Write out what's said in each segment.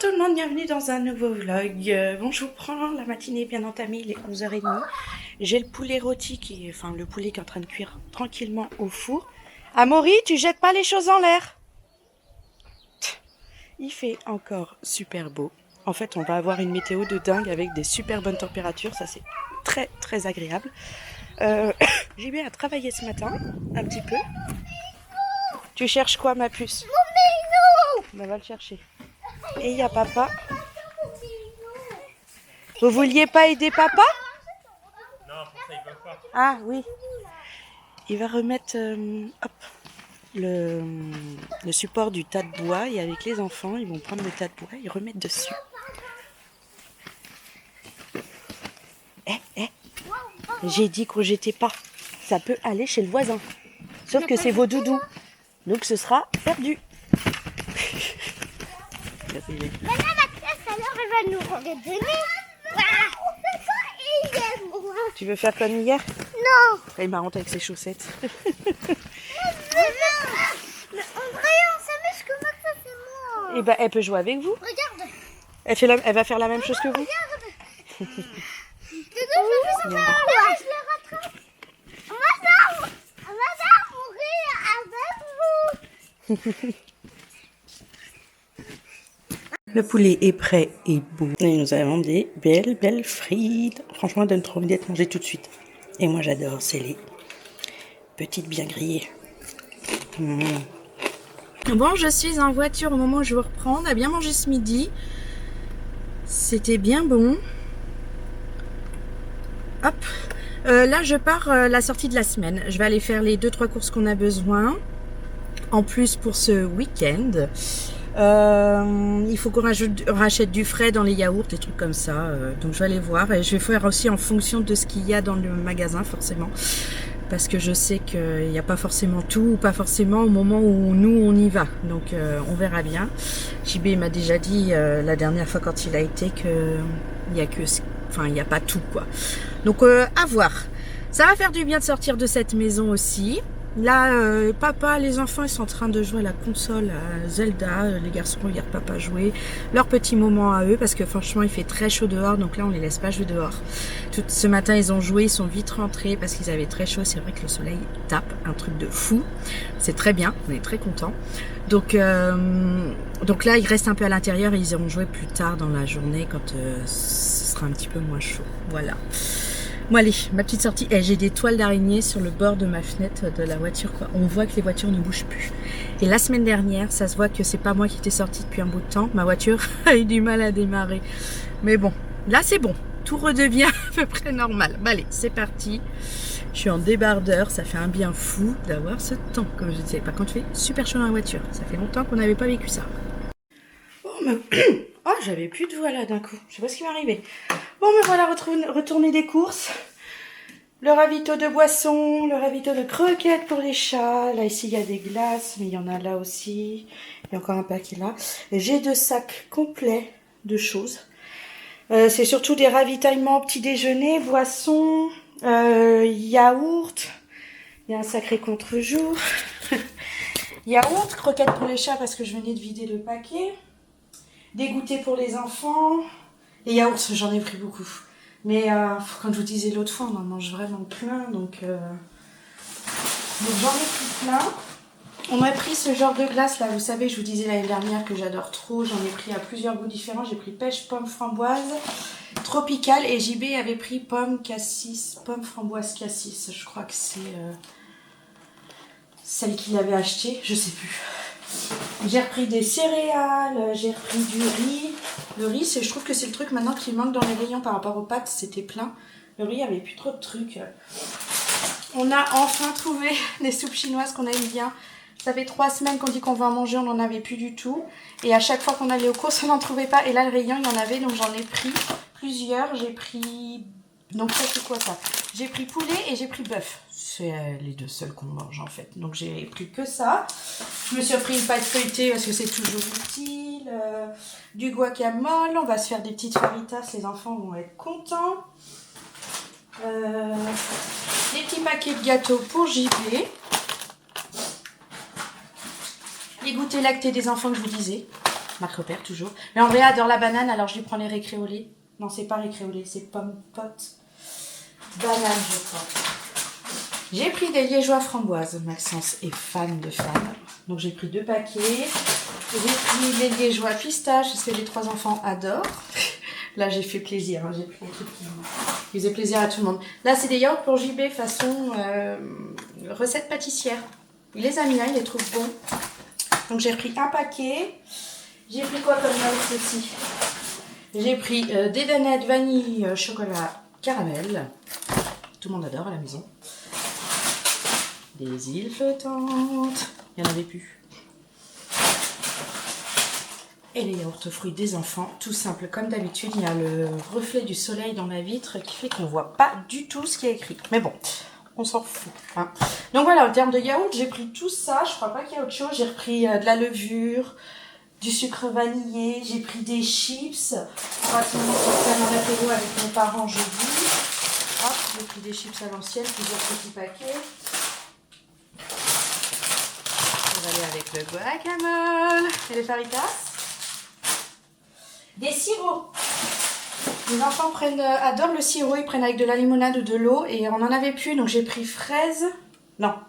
tout le monde, bienvenue dans un nouveau vlog. Bon, je vous prends, la matinée est bien entamée, il est 11h30. J'ai le poulet rôti le poulet qui est en train de cuire tranquillement au four. Amaury, tu jettes pas les choses en l'air. Il fait encore super beau. En fait, on va avoir une météo de dingue avec des super bonnes températures, ça c'est très très agréable. J'ai bien à travailler ce matin, un petit peu. Tu cherches quoi, ma puce? On va le chercher. Et il y a papa. Vous vouliez pas aider papa? Non, pour ça, ils peuvent pas. Ah oui. Il va remettre hop, le support du tas de bois et avec les enfants, ils vont prendre le tas de bois et remettre dessus. J'ai dit qu'on jetait pas. Ça peut aller chez le voisin. Sauf que c'est vos doudous. Donc ce sera perdu. Maintenant, la classe, alors, elle va nous redonner. Tu veux faire comme hier? Non. Elle est marrante avec ses chaussettes. Mais en vrai, on s'amuse que moi, ça c'est moi. Et ben, elle peut jouer avec vous. Regarde. Elle va faire la même chose que vous. Regarde. Doudou, je vais faire ça. Je le rattrape. On va mourir avec vous. Le poulet est prêt et beau. Et nous avons des belles frites. Franchement, elle donne trop envie d'être mangée tout de suite. Et moi, j'adore. C'est les petites bien grillées. Bon, je suis en voiture au moment où je vous reprends. On a bien mangé ce midi. C'était bien bon. Hop. Là, je pars la sortie de la semaine. Je vais aller faire les 2-3 courses qu'on a besoin. En plus, pour ce week-end. Il faut qu'on rachète du frais dans les yaourts, des trucs comme ça. Donc je vais aller voir et je vais faire aussi en fonction de ce qu'il y a dans le magasin forcément. Parce que je sais qu'il n'y a pas forcément tout ou pas forcément au moment où nous on y va. Donc on verra bien. JB m'a déjà dit la dernière fois quand il a été qu'il n'y a que... Enfin il n'y a pas tout quoi. Donc à voir. Ça va faire du bien de sortir de cette maison aussi. Là, papa, les enfants, ils sont en train de jouer à la console, à Zelda. Les garçons regardent papa jouer. Leur petit moment à eux, parce que franchement, il fait très chaud dehors. Donc là, on les laisse pas jouer dehors. Ce matin, ils ont joué, ils sont vite rentrés parce qu'ils avaient très chaud. C'est vrai que le soleil tape, un truc de fou. C'est très bien, on est très contents. Donc là, ils restent un peu à l'intérieur et ils iront jouer plus tard dans la journée quand ce sera un petit peu moins chaud. Voilà. Bon allez, ma petite sortie. J'ai des toiles d'araignée sur le bord de ma fenêtre de la voiture, quoi. On voit que les voitures ne bougent plus. Et la semaine dernière, ça se voit que c'est pas moi qui étais sortie depuis un bout de temps. Ma voiture a eu du mal à démarrer. Mais bon, là c'est bon. Tout redevient à peu près normal. Bon allez, c'est parti. Je suis en débardeur. Ça fait un bien fou d'avoir ce temps. Comme je disais, par contre, il fait super chaud dans la voiture. Ça fait longtemps qu'on n'avait pas vécu ça. Oh, j'avais plus de voix là d'un coup. Je sais pas ce qui m'est arrivé. Bon, me voilà retourner des courses. Le ravito de boissons, le ravito de croquettes pour les chats. Là, ici, il y a des glaces, mais il y en a là aussi. Il y a encore un paquet là. J'ai 2 sacs complets de choses. C'est surtout des ravitaillements petit déjeuner, boissons, yaourt. Il y a un sacré contre-jour. Yaourt, croquettes pour les chats parce que je venais de vider le paquet. Des goûters pour les enfants. Les yaourts, j'en ai pris beaucoup. Mais comme je vous disais l'autre fois, on en mange vraiment plein. Donc j'en ai pris plein. On a pris ce genre de glace là. Vous savez, je vous disais l'année dernière que j'adore trop. J'en ai pris à plusieurs goûts différents. J'ai pris pêche, pomme, framboise, tropical. Et JB avait pris pomme, cassis, pomme, framboise, cassis. Je crois que c'est celle qu'il avait achetée. Je sais plus. J'ai repris des céréales, j'ai repris du riz. Le riz, je trouve que c'est le truc maintenant qui manque dans les rayons par rapport aux pâtes, c'était plein. Le riz, il n'y avait plus trop de trucs. On a enfin trouvé des soupes chinoises qu'on aime bien. Ça fait 3 semaines qu'on dit qu'on va en manger, on n'en avait plus du tout. Et à chaque fois qu'on allait aux courses, on n'en trouvait pas. Et là, le rayon, il y en avait, donc j'en ai pris plusieurs. J'ai pris... Donc ça, c'est quoi ça? J'ai pris poulet et j'ai pris bœuf. C'est les 2 seuls qu'on mange en fait. Donc j'ai pris que ça. Je me suis offert une pâte feuilletée parce que c'est toujours utile. Du guacamole. On va se faire des petites faritas. Les enfants vont être contents. Des petits paquets de gâteaux pour JB. Les goûters lactés des enfants que je vous disais. Marque repère toujours. Mais Andrea adore la banane, alors je lui prends les récréolés. Non, c'est pas récréolés, c'est pomme pote. Banane, je crois. J'ai pris des liégeois framboises. Maxence est fan de fan. Donc j'ai pris 2 paquets. J'ai pris les liégeois pistaches, parce que les 3 enfants adorent. Là, j'ai fait plaisir. Hein. J'ai pris un truc qui faisait plaisir à tout le monde. Là, c'est des yaourts pour JB façon recette pâtissière. Il les a mis là, il les trouve bons. Donc j'ai pris un paquet. J'ai pris quoi comme yaourt aussi? J'ai pris des danettes vanille chocolat caramel. Tout le monde adore à la maison. Des îles flottantes. Il n'y en avait plus. Et les yaourts aux fruits des enfants, tout simple comme d'habitude. Il y a le reflet du soleil dans la vitre qui fait qu'on ne voit pas du tout ce qui est écrit. Mais bon, on s'en fout. Hein. Donc voilà, en termes de yaourt, j'ai pris tout ça. Je crois pas qu'il y a autre chose. J'ai repris de la levure, du sucre vanillé. J'ai pris des chips. On va faire un apéro avec mes parents jeudi. Hop, j'ai pris des chips à l'ancienne, plusieurs petits paquets. On va aller avec le guacamole et les faritas. Des sirops. Les enfants adorent le sirop, ils prennent avec de la limonade ou de l'eau et on n'en avait plus, donc j'ai pris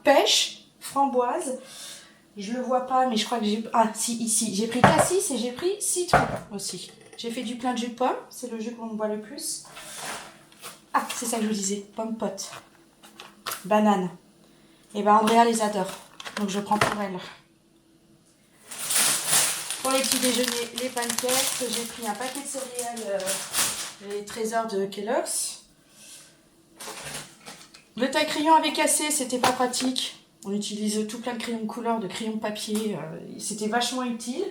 pêche, framboise. Je le vois pas, mais je crois que j'ai... Ah, si, ici. J'ai pris cassis et j'ai pris citron aussi. J'ai fait du plein de jus de pomme, c'est le jus qu'on boit le plus. Ah, c'est ça que je vous disais, pomme pote, banane. Et ben Andrea les adore, donc je prends pour elle. Pour les petits déjeuners, les pancakes, j'ai pris un paquet de céréales, les trésors de Kellogg's. Le taille-crayon avait cassé, c'était pas pratique. On utilise tout plein de crayons de couleur, de crayons de papier, c'était vachement utile.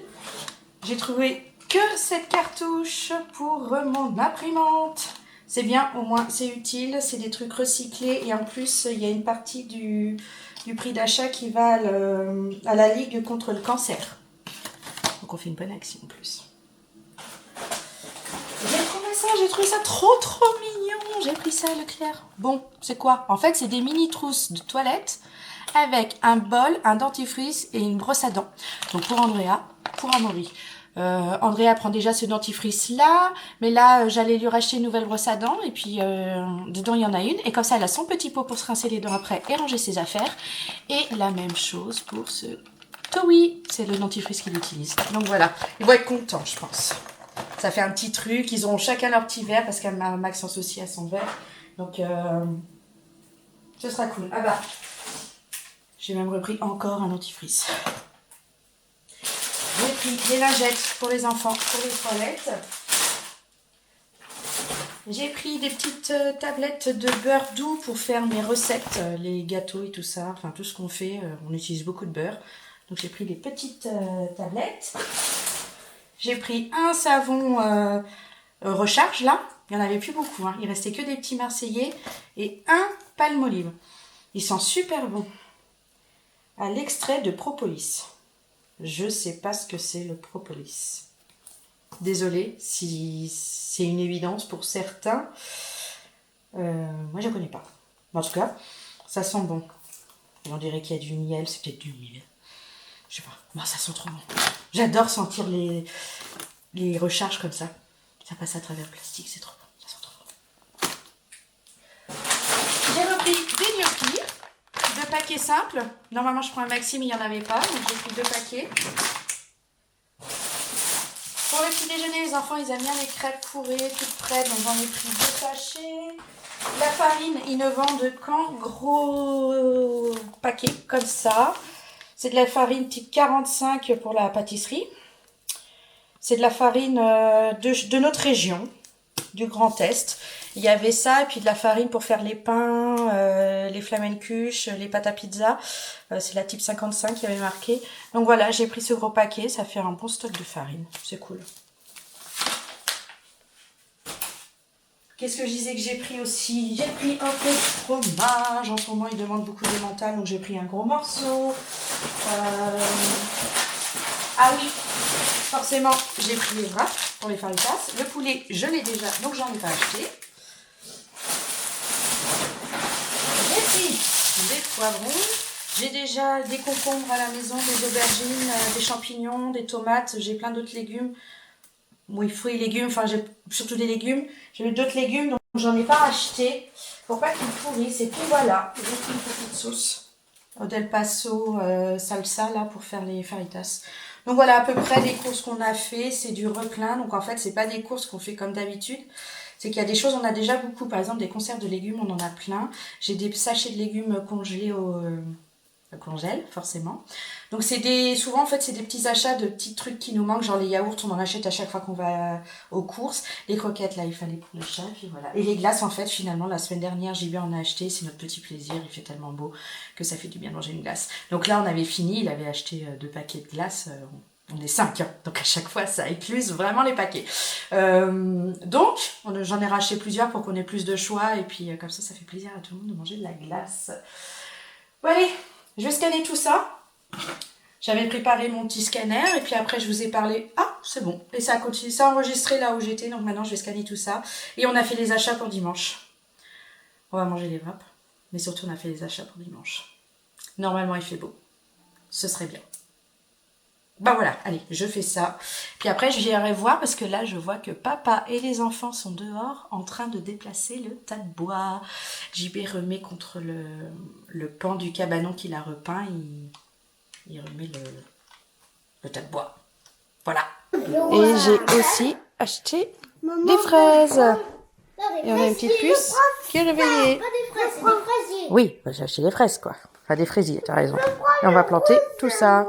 J'ai trouvé que cette cartouche pour mon imprimante. C'est bien, au moins c'est utile, c'est des trucs recyclés et en plus il y a une partie du prix d'achat qui va à la Ligue contre le cancer. Donc on fait une bonne action en plus. J'ai trouvé ça trop mignon. J'ai pris ça à Leclerc. Bon, c'est quoi? En fait, c'est des mini trousses de toilette avec un bol, un dentifrice et une brosse à dents. Donc pour Andrea, pour Amaury. Andrea prend déjà ce dentifrice là, mais là j'allais lui racheter une nouvelle brosse à dents et puis dedans il y en a une et comme ça elle a son petit pot pour se rincer les dents après et ranger ses affaires. Et la même chose pour ce Towie, c'est le dentifrice qu'il utilise. Donc voilà, ils vont être contents je pense. Ça fait un petit truc, ils auront chacun leur petit verre parce qu'elle m'a Maxence aussi à son verre. Donc ce sera cool. Ah bah, j'ai même repris encore un dentifrice. J'ai pris des lingettes pour les enfants, pour les toilettes. J'ai pris des petites tablettes de beurre doux pour faire mes recettes, les gâteaux et tout ça. Enfin, tout ce qu'on fait, on utilise beaucoup de beurre. Donc, j'ai pris des petites tablettes. J'ai pris un savon recharge, là. Il n'y en avait plus beaucoup, hein. Il restait que des petits Marseillais. Et un Palmolive. Il sent super bon. À l'extrait de propolis. Je sais pas ce que c'est le propolis. Désolée si c'est une évidence pour certains. Moi, je ne connais pas. En tout cas, ça sent bon. Et on dirait qu'il y a du miel. C'est peut-être du miel. Je sais pas. Moi, ça sent trop bon. J'adore sentir les recharges comme ça. Ça passe à travers le plastique. C'est trop bon. Ça sent trop bon. J'ai repris des gnocchis. 2 paquets simples. Normalement, je prends un maxi, mais il n'y en avait pas. Donc, j'ai pris 2 paquets. Pour le petit déjeuner, les enfants, ils aiment bien les crêpes fourrées, toutes prêtes. Donc, j'en ai pris 2 sachets. La farine, ils ne vendent qu'en gros paquets, comme ça. C'est de la farine type 45 pour la pâtisserie. C'est de la farine de notre région, du Grand Est. Il y avait ça, et puis de la farine pour faire les pains, les flamencuches, les pâtes à pizza. C'est la type 55 qui avait marqué. Donc voilà, j'ai pris ce gros paquet. Ça fait un bon stock de farine. C'est cool. Qu'est-ce que je disais que j'ai pris aussi? J'ai pris un peu de fromage. En ce moment, ils demandent beaucoup de mental, donc j'ai pris un gros morceau. Ah oui, forcément, j'ai pris les wraps pour les faritas. Le poulet, je l'ai déjà, donc j'en ai pas acheté. J'ai pris des poivrons. J'ai déjà des concombres à la maison, des aubergines, des champignons, des tomates, j'ai plein d'autres légumes. Oui, fruits et légumes, enfin j'ai surtout des légumes. J'ai d'autres légumes, donc j'en ai pas acheté pour pas qu'ils pourrissent. Et puis voilà, j'ai fait une petite sauce au Del Paso salsa là pour faire les fajitas. Donc voilà à peu près les courses qu'on a fait, c'est du replein. Donc en fait c'est pas des courses qu'on fait comme d'habitude. C'est qu'il y a des choses, on a déjà beaucoup. Par exemple des conserves de légumes, on en a plein. J'ai des sachets de légumes congelés au congèle forcément. Donc souvent en fait c'est des petits achats de petits trucs qui nous manquent, genre les yaourts on en achète à chaque fois qu'on va aux courses, les croquettes là il fallait pour le chat, puis voilà. Et les glaces en fait finalement la semaine dernière JB en a acheté, c'est notre petit plaisir, il fait tellement beau que ça fait du bien de manger une glace. Donc là on avait fini, il avait acheté 2 paquets de glace, on est 5, hein. Donc à chaque fois ça écluse vraiment les paquets. Donc j'en ai racheté plusieurs pour qu'on ait plus de choix et puis comme ça fait plaisir à tout le monde de manger de la glace. Bon allez, je vais scanner tout ça. J'avais préparé mon petit scanner et puis après je vous ai parlé. Ah, c'est bon. Et ça a continué, ça a enregistré là où j'étais. Donc maintenant je vais scanner tout ça. Et on a fait les achats pour dimanche. On va manger les wraps. Mais surtout on a fait les achats pour dimanche. Normalement il fait beau. Ce serait bien. Bah voilà, allez, je fais ça. Puis après je viendrai voir parce que là je vois que papa et les enfants sont dehors en train de déplacer le tas de bois. JB remet contre le pan du cabanon qu'il a repeint. Il remet le tas de bois. Voilà. Et j'ai aussi acheté des fraises. Et on a une petite puce qui est réveillée. Pas des fraises, c'est des fraisiers. Oui, j'ai acheté des fraises quoi. Enfin des fraisiers, t'as raison. Et on va planter tout ça.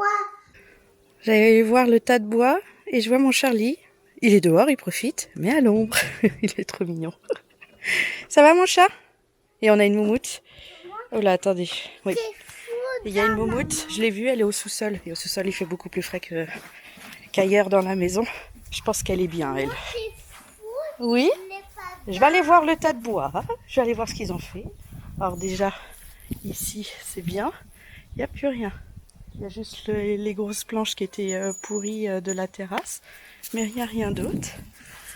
J'allais voir le tas de bois et je vois mon Charlie. Il est dehors, il profite, mais à l'ombre. Il est trop mignon. Ça va mon chat? Et on a une moumoute. Oh là, attendez. Oui. Il y a une moumoute, je l'ai vue, elle est au sous-sol. Et au sous-sol, il fait beaucoup plus frais qu'ailleurs dans la maison. Je pense qu'elle est bien, elle. Oui, je vais aller voir le tas de bois. Je vais aller voir ce qu'ils ont fait. Alors déjà, ici, c'est bien. Il n'y a plus rien. Il y a juste les grosses planches qui étaient pourries de la terrasse. Mais il n'y a rien d'autre.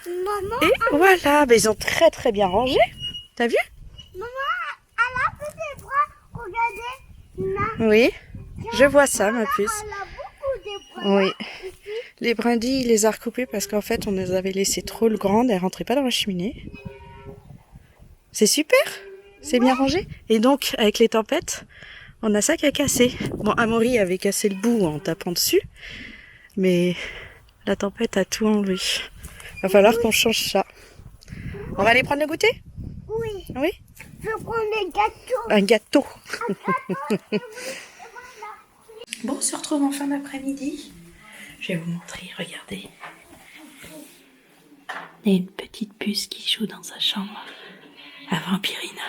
Maman, Et voilà, ben, ils ont très très bien rangé. T'as vu? maman, elle a fait des bras. Regardez. Oui, je vois ça, ma puce. Elle a beaucoup de bras. Oui. Les brindilles, il les a recoupées parce qu'en fait, on les avait laissées trop grandes. Elles rentraient pas dans la cheminée. C'est super. C'est bien rangé. Et donc, avec les tempêtes, on a ça qui a cassé. Bon, Amaury avait cassé le bout en tapant dessus. Mais la tempête a tout enlevé. Va falloir qu'on change ça. On va aller prendre le goûter? Oui, Oui? je prends des gâteaux. Un gâteau. Bon, on se retrouve en fin d'après-midi. Je vais vous montrer, regardez. Il y a une petite puce qui joue dans sa chambre. À Vampirina.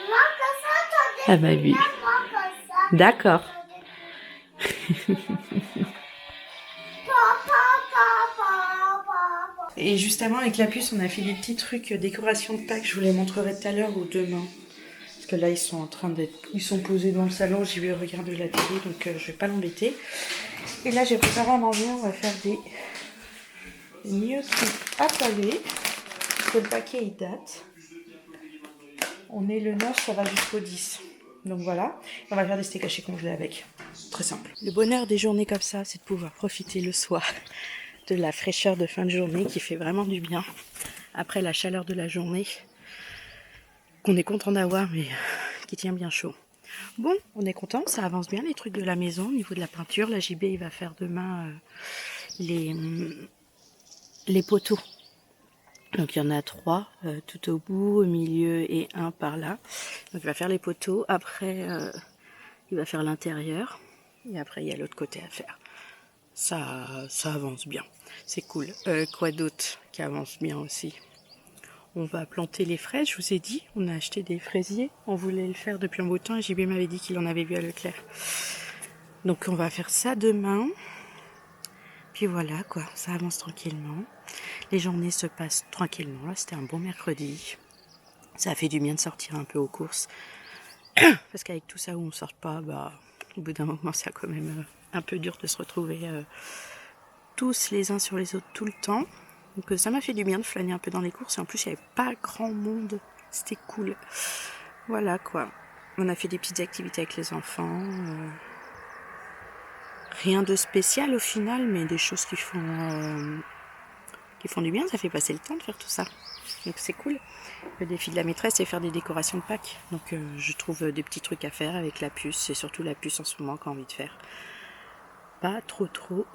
Moi, comme ça, t'as des Ah bah oui. moi, comme ça. D'accord. Et justement, avec la puce, on a fait des petits trucs décoration de Pâques. Je vous les montrerai tout à l'heure ou demain. Parce que là, ils sont en train d'être... Ils sont posés dans le salon. J'y vais regarder la télé, donc je vais pas l'embêter. Et là, j'ai préparé à manger. On va faire des gnocchis à pavé. Parce que le paquet, il date. On est le 9, ça va jusqu'au 10. Donc voilà. On va faire des steaks hachés congelés avec. Très simple. Le bonheur des journées comme ça, c'est de pouvoir profiter le soir de la fraîcheur de fin de journée qui fait vraiment du bien. Après la chaleur de la journée, qu'on est content d'avoir, mais qui tient bien chaud. Bon, on est content, ça avance bien les trucs de la maison au niveau de la peinture. La JB, il va faire demain les poteaux. Donc il y en a 3 tout au bout, au milieu et 1 par là. Donc il va faire les poteaux. Après, il va faire l'intérieur. Et après, il y a l'autre côté à faire. Ça avance bien. C'est cool. Quoi d'autre qui avance bien aussi? On va planter les fraises, je vous ai dit. On a acheté des fraisiers. On voulait le faire depuis un beau temps et JB m'avait dit qu'il en avait vu à Leclerc. Donc on va faire ça demain. Puis voilà quoi, ça avance tranquillement. Les journées se passent tranquillement. Là, c'était un bon mercredi. Ça a fait du bien de sortir un peu aux courses. Parce qu'avec tout ça où on ne sort pas, bah, au bout d'un moment, c'est quand même un peu dur de se retrouver tous les uns sur les autres tout le temps. Donc ça m'a fait du bien de flâner un peu dans les courses. Et en plus, il n'y avait pas grand monde. C'était cool. Voilà quoi. On a fait des petites activités avec les enfants. Rien de spécial au final, mais des choses qui font du bien. Ça fait passer le temps de faire tout ça. Donc c'est cool. Le défi de la maîtresse, c'est faire des décorations de Pâques. Donc je trouve des petits trucs à faire avec la puce. C'est surtout la puce en ce moment qu'on a envie de faire. Pas trop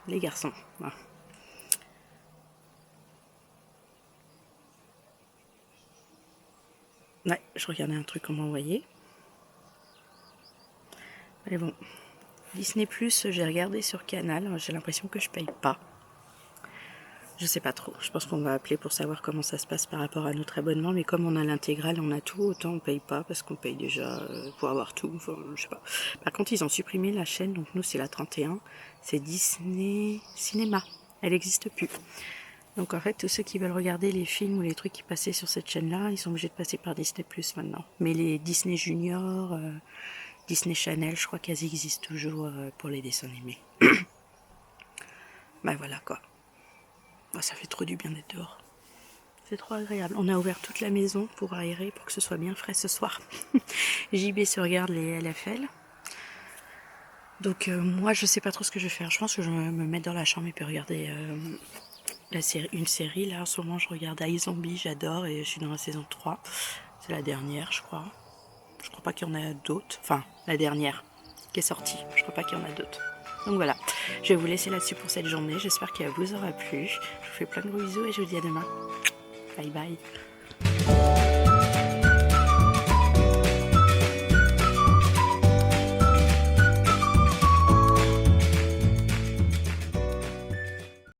les garçons. Voilà. Ouais, je regardais un truc qu'on m'a envoyé. Mais bon, Disney+, j'ai regardé sur Canal, j'ai l'impression que je paye pas. Je sais pas trop, je pense qu'on va appeler pour savoir comment ça se passe par rapport à notre abonnement, mais comme on a l'intégrale, on a tout, autant on paye pas, parce qu'on paye déjà pour avoir tout, enfin, je sais pas. Par contre, ils ont supprimé la chaîne, donc nous c'est la 31, c'est Disney Cinéma, elle n'existe plus. Donc en fait, tous ceux qui veulent regarder les films ou les trucs qui passaient sur cette chaîne-là, ils sont obligés de passer par Disney+ maintenant. Mais les Disney Junior, Disney Channel, je crois qu'elles existent toujours pour les dessins animés. Ben voilà quoi. Oh, ça fait trop du bien d'être dehors. C'est trop agréable. On a ouvert toute la maison pour aérer, pour que ce soit bien frais ce soir. JB se regarde les LFL. Donc moi je sais pas trop ce que je vais faire. Je pense que je vais me mettre dans la chambre et puis regarder une série. Là en ce moment je regarde iZombie, j'adore, et je suis dans la saison 3. C'est la dernière je crois. Je crois pas qu'il y en a d'autres. Enfin la dernière qui est sortie. Je crois pas qu'il y en a d'autres. Donc voilà, je vais vous laisser là-dessus pour cette journée. J'espère qu'elle vous aura plu. Je vous fais plein de gros bisous et je vous dis à demain. Bye bye.